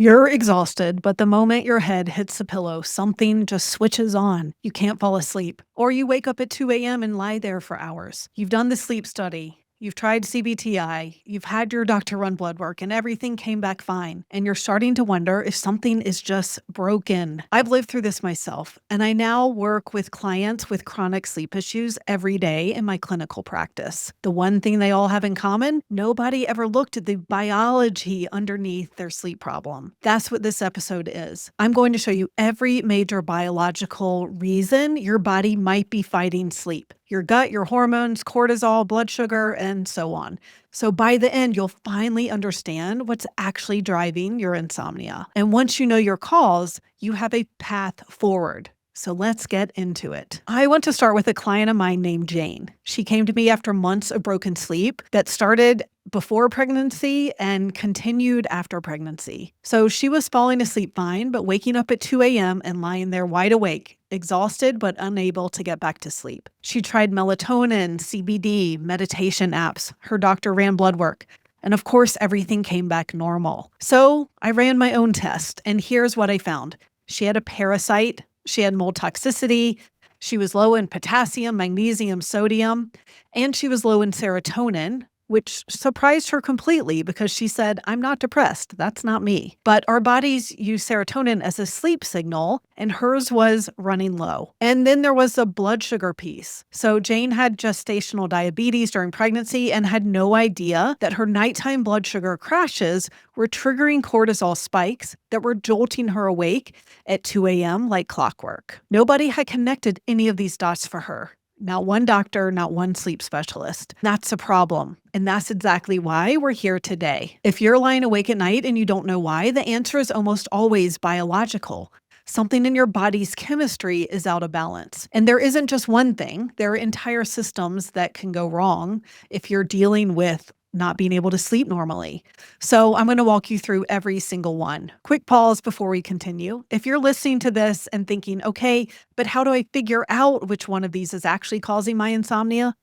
You're exhausted, but the moment your head hits the pillow, something just switches on. You can't fall asleep. Or you wake up at 2 a.m. and lie there for hours. You've done the sleep study. You've tried CBTI, you've had your doctor run blood work, and everything came back fine. And you're starting to wonder if something is just broken. I've lived through this myself, and I now work with clients with chronic sleep issues every day in my clinical practice. The one thing they all have in common, nobody ever looked at the biology underneath their sleep problem. That's what this episode is. I'm going to show you every major biological reason your body might be fighting sleep. Your gut, your hormones, cortisol, blood sugar, and so on. So by the end, you'll finally understand what's actually driving your insomnia. And once you know your cause, you have a path forward. So let's get into it. I want to start with a client of mine named Jane. She came to me after months of broken sleep that started before pregnancy and continued after pregnancy. So she was falling asleep fine, but waking up at 2 a.m. and lying there wide awake, exhausted but unable to get back to sleep. She tried melatonin, CBD, meditation apps. Her doctor ran blood work. And of course, everything came back normal. So I ran my own test, and here's what I found. She had a parasite. She had mold toxicity. She was low in potassium, magnesium, sodium, and she was low in serotonin, which surprised her completely because she said, I'm not depressed. That's not me. But our bodies use serotonin as a sleep signal, and hers was running low. And then there was the blood sugar piece. So Jane had gestational diabetes during pregnancy and had no idea that her nighttime blood sugar crashes were triggering cortisol spikes that were jolting her awake at 2 a.m. like clockwork. Nobody had connected any of these dots for her. Not one doctor, not one sleep specialist. That's a problem. And that's exactly why we're here today. If you're lying awake at night and you don't know why, the answer is almost always biological. Something in your body's chemistry is out of balance. And there isn't just one thing. There are entire systems that can go wrong if you're dealing with not being able to sleep normally. So I'm going to walk you through every single one. Quick pause before we continue. If you're listening to this and thinking, okay, but how do I figure out which one of these is actually causing my insomnia?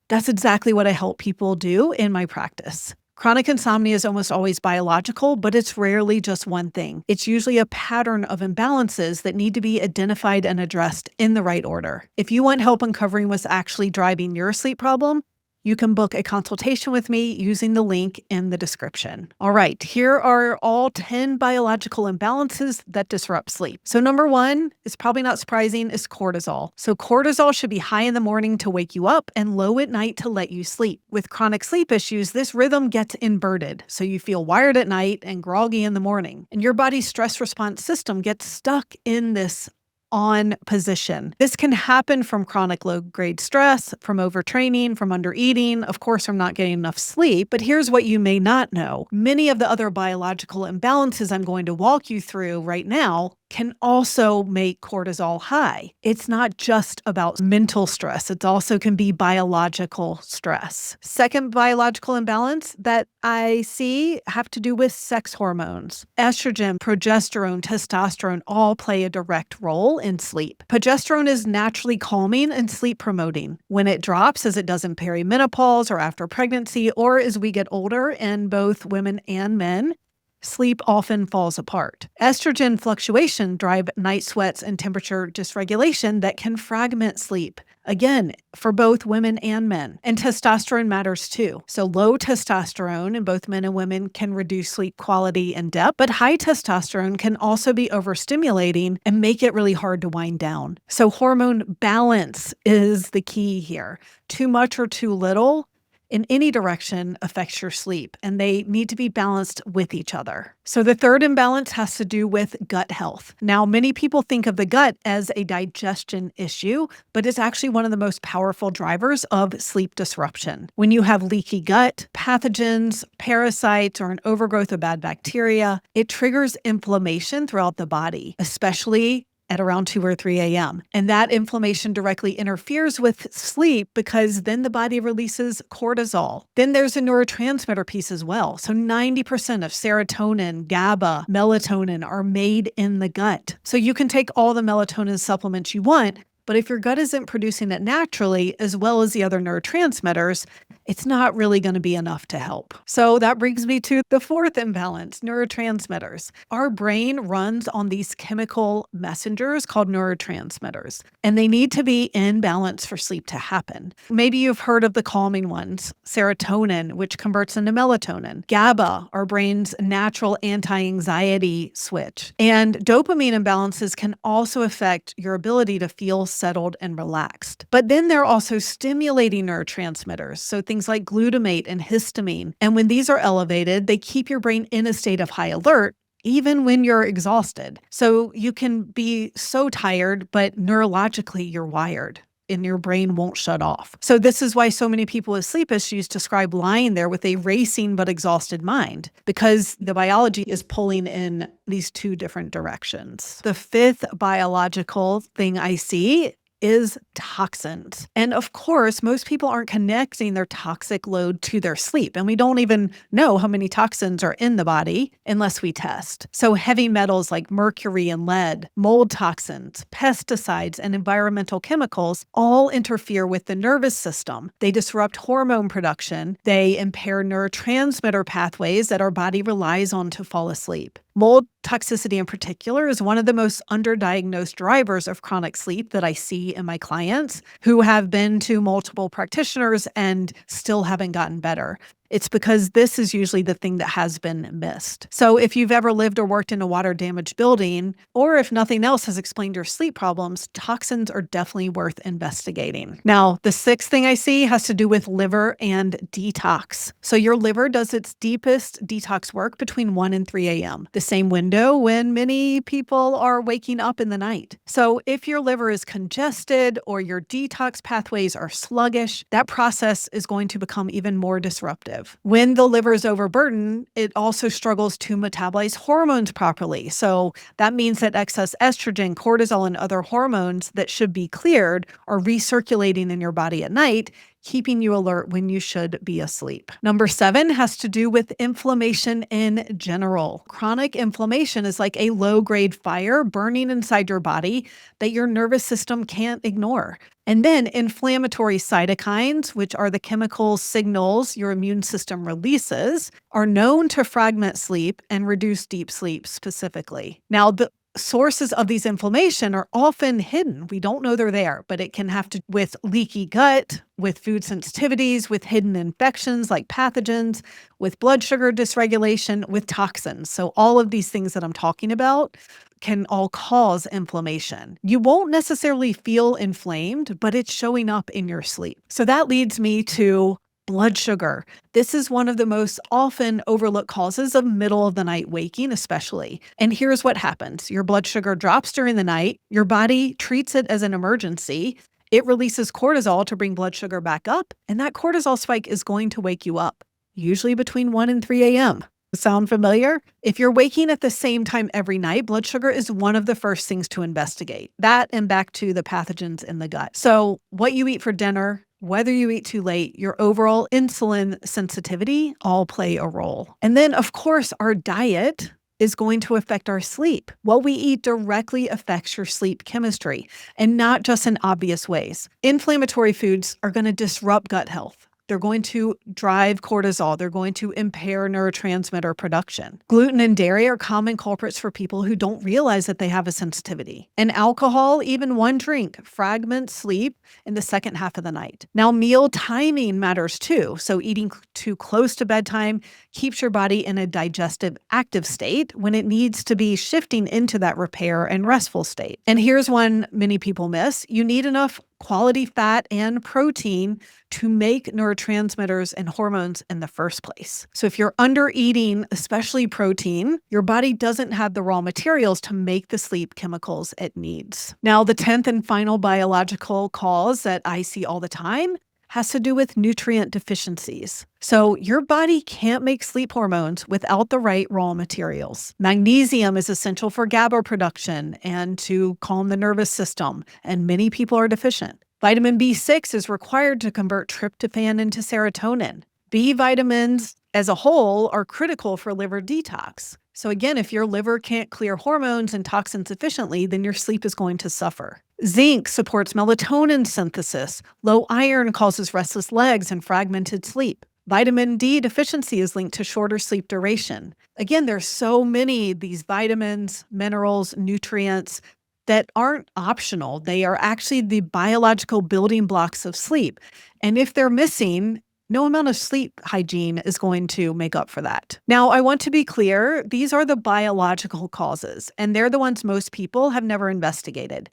That's exactly what I help people do in my practice. Chronic insomnia is almost always biological, but it's rarely just one thing. It's usually a pattern of imbalances that need to be identified and addressed in the right order. If you want help uncovering what's actually driving your sleep problem, you can book a consultation with me using the link in the description. All right, here are all 10 biological imbalances that disrupt sleep. So number one, it's probably not surprising, is cortisol. So cortisol should be high in the morning to wake you up and low at night to let you sleep. With chronic sleep issues, this rhythm gets inverted. So you feel wired at night and groggy in the morning. And your body's stress response system gets stuck in this on position. This can happen from chronic low-grade stress, from overtraining, from undereating, of course, from not getting enough sleep. But here's what you may not know. Many of the other biological imbalances I'm going to walk you through right now can also make cortisol high. It's not just about mental stress. It also can be biological stress. Second biological imbalance that I see have to do with sex hormones. Estrogen, progesterone, testosterone all play a direct role in sleep. Progesterone is naturally calming and sleep promoting. When it drops, as it does in perimenopause or after pregnancy, or as we get older in both women and men, sleep often falls apart. Estrogen fluctuation drive night sweats and temperature dysregulation that can fragment sleep. Again, for both women and men. And testosterone matters too. So low testosterone in both men and women can reduce sleep quality and depth, but high testosterone can also be overstimulating and make it really hard to wind down. So hormone balance is the key here. Too much or too little in any direction affects your sleep, and they need to be balanced with each other. So the third imbalance has to do with gut health. Now, many people think of the gut as a digestion issue, but it's actually one of the most powerful drivers of sleep disruption. When you have leaky gut, pathogens, parasites, or an overgrowth of bad bacteria, it triggers inflammation throughout the body, especially at around 2 or 3 a.m. And that inflammation directly interferes with sleep because then the body releases cortisol. Then there's a neurotransmitter piece as well. So 90% of serotonin, GABA, melatonin are made in the gut. So you can take all the melatonin supplements you want, but if your gut isn't producing it naturally, as well as the other neurotransmitters, it's not really going to be enough to help. So that brings me to the fourth imbalance, neurotransmitters. Our brain runs on these chemical messengers called neurotransmitters, and they need to be in balance for sleep to happen. Maybe you've heard of the calming ones, serotonin, which converts into melatonin, GABA, our brain's natural anti-anxiety switch, and dopamine imbalances can also affect your ability to feel settled and relaxed. But then there are also stimulating neurotransmitters, so things like glutamate and histamine. And when these are elevated, they keep your brain in a state of high alert, even when you're exhausted. So you can be so tired, but neurologically you're wired and your brain won't shut off. So this is why so many people with sleep issues describe lying there with a racing but exhausted mind, because the biology is pulling in these two different directions. The fifth biological thing I see is toxins. And of course, most people aren't connecting their toxic load to their sleep. And we don't even know how many toxins are in the body unless we test. So heavy metals like mercury and lead, mold toxins, pesticides, and environmental chemicals all interfere with the nervous system. They disrupt hormone production. They impair neurotransmitter pathways that our body relies on to fall asleep. Mold toxicity in particular is one of the most underdiagnosed drivers of chronic sleep that I see in my clients who have been to multiple practitioners and still haven't gotten better. It's because this is usually the thing that has been missed. So if you've ever lived or worked in a water-damaged building, or if nothing else has explained your sleep problems, toxins are definitely worth investigating. Now, the sixth thing I see has to do with liver and detox. So your liver does its deepest detox work between 1 and 3 a.m., the same window when many people are waking up in the night. So if your liver is congested or your detox pathways are sluggish, that process is going to become even more disruptive. When the liver is overburdened, it also struggles to metabolize hormones properly. So that means that excess estrogen, cortisol, and other hormones that should be cleared are recirculating in your body at night, keeping you alert when you should be asleep. Number 7 has to do with inflammation in general. Chronic inflammation is like a low-grade fire burning inside your body that your nervous system can't ignore. And then inflammatory cytokines, which are the chemical signals your immune system releases, are known to fragment sleep and reduce deep sleep specifically. Now, the sources of these inflammation are often hidden. We don't know they're there, but it can have to do with leaky gut, with food sensitivities, with hidden infections like pathogens, with blood sugar dysregulation, with toxins. So all of these things that I'm talking about can all cause inflammation. You won't necessarily feel inflamed, but it's showing up in your sleep. So that leads me to blood sugar. This is one of the most often overlooked causes of middle of the night waking, especially. And here's what happens. Your blood sugar drops during the night. Your body treats it as an emergency. It releases cortisol to bring blood sugar back up. And that cortisol spike is going to wake you up, usually between 1 and 3 a.m. Sound familiar? If you're waking at the same time every night, blood sugar is one of the first things to investigate. That and back to the pathogens in the gut. So what you eat for dinner, whether you eat too late, your overall insulin sensitivity all play a role. And then, of course, our diet is going to affect our sleep. What we eat directly affects your sleep chemistry, and not just in obvious ways. Inflammatory foods are going to disrupt gut health. They're going to drive cortisol. They're going to impair neurotransmitter production. Gluten and dairy are common culprits for people who don't realize that they have a sensitivity. And alcohol, even one drink, fragments sleep in the second half of the night. Now, meal timing matters too. So eating too close to bedtime keeps your body in a digestive active state when it needs to be shifting into that repair and restful state. And here's one many people miss. You need enough quality fat and protein to make neurotransmitters and hormones in the first place. So if you're under eating, especially protein, your body doesn't have the raw materials to make the sleep chemicals it needs. Now, the 10th and final biological cause that I see all the time has to do with nutrient deficiencies. So your body can't make sleep hormones without the right raw materials. Magnesium is essential for GABA production and to calm the nervous system, and many people are deficient. Vitamin B6 is required to convert tryptophan into serotonin. B vitamins as a whole are critical for liver detox. So again, if your liver can't clear hormones and toxins efficiently, then your sleep is going to suffer. Zinc supports melatonin synthesis. Low iron causes restless legs and fragmented sleep. Vitamin D deficiency is linked to shorter sleep duration. Again, there's so many these vitamins, minerals, nutrients that aren't optional. They are actually the biological building blocks of sleep. And if they're missing, no amount of sleep hygiene is going to make up for that. Now, I want to be clear, these are the biological causes, and they're the ones most people have never investigated.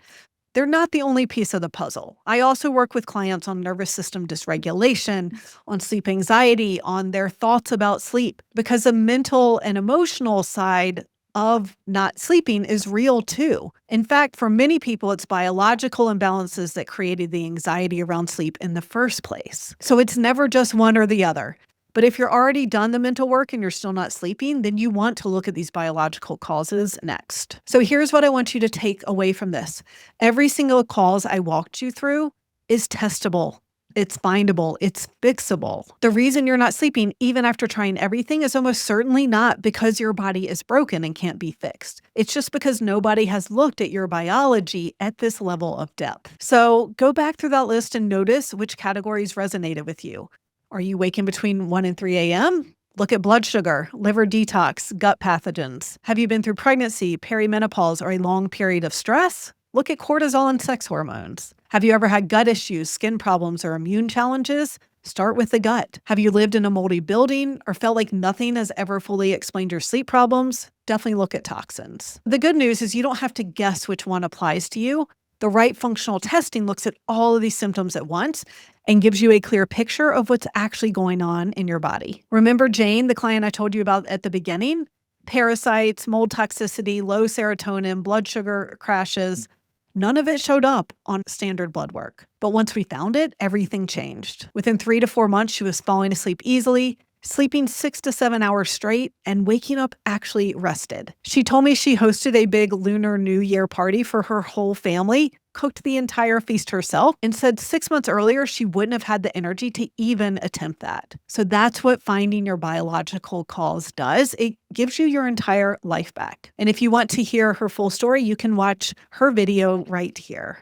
They're not the only piece of the puzzle. I also work with clients on nervous system dysregulation, on sleep anxiety, on their thoughts about sleep, because the mental and emotional side of not sleeping is real too. In fact, for many people, it's biological imbalances that created the anxiety around sleep in the first place. So it's never just one or the other. But if you're already done the mental work and you're still not sleeping, then you want to look at these biological causes next. So here's what I want you to take away from this. Every single cause I walked you through is testable. It's findable. It's fixable. The reason you're not sleeping, even after trying everything, is almost certainly not because your body is broken and can't be fixed. It's just because nobody has looked at your biology at this level of depth. So go back through that list and notice which categories resonated with you. Are you waking between 1 and 3 a.m.? Look at blood sugar, liver detox, gut pathogens. Have you been through pregnancy, perimenopause, or a long period of stress? Look at cortisol and sex hormones. Have you ever had gut issues, skin problems, or immune challenges? Start with the gut. Have you lived in a moldy building or felt like nothing has ever fully explained your sleep problems? Definitely look at toxins. The good news is you don't have to guess which one applies to you. The right functional testing looks at all of these symptoms at once and gives you a clear picture of what's actually going on in your body. Remember Jane, the client I told you about at the beginning? Parasites, mold toxicity, low serotonin, blood sugar crashes. None of it showed up on standard blood work. But once we found it, everything changed. Within 3 to 4 months, she was falling asleep easily, sleeping 6 to 7 hours straight, and waking up actually rested. She told me she hosted a big Lunar New Year party for her whole family, cooked the entire feast herself, and said 6 months earlier she wouldn't have had the energy to even attempt that. So that's what finding your biological cause does. It gives you your entire life back. And if you want to hear her full story, you can watch her video right here.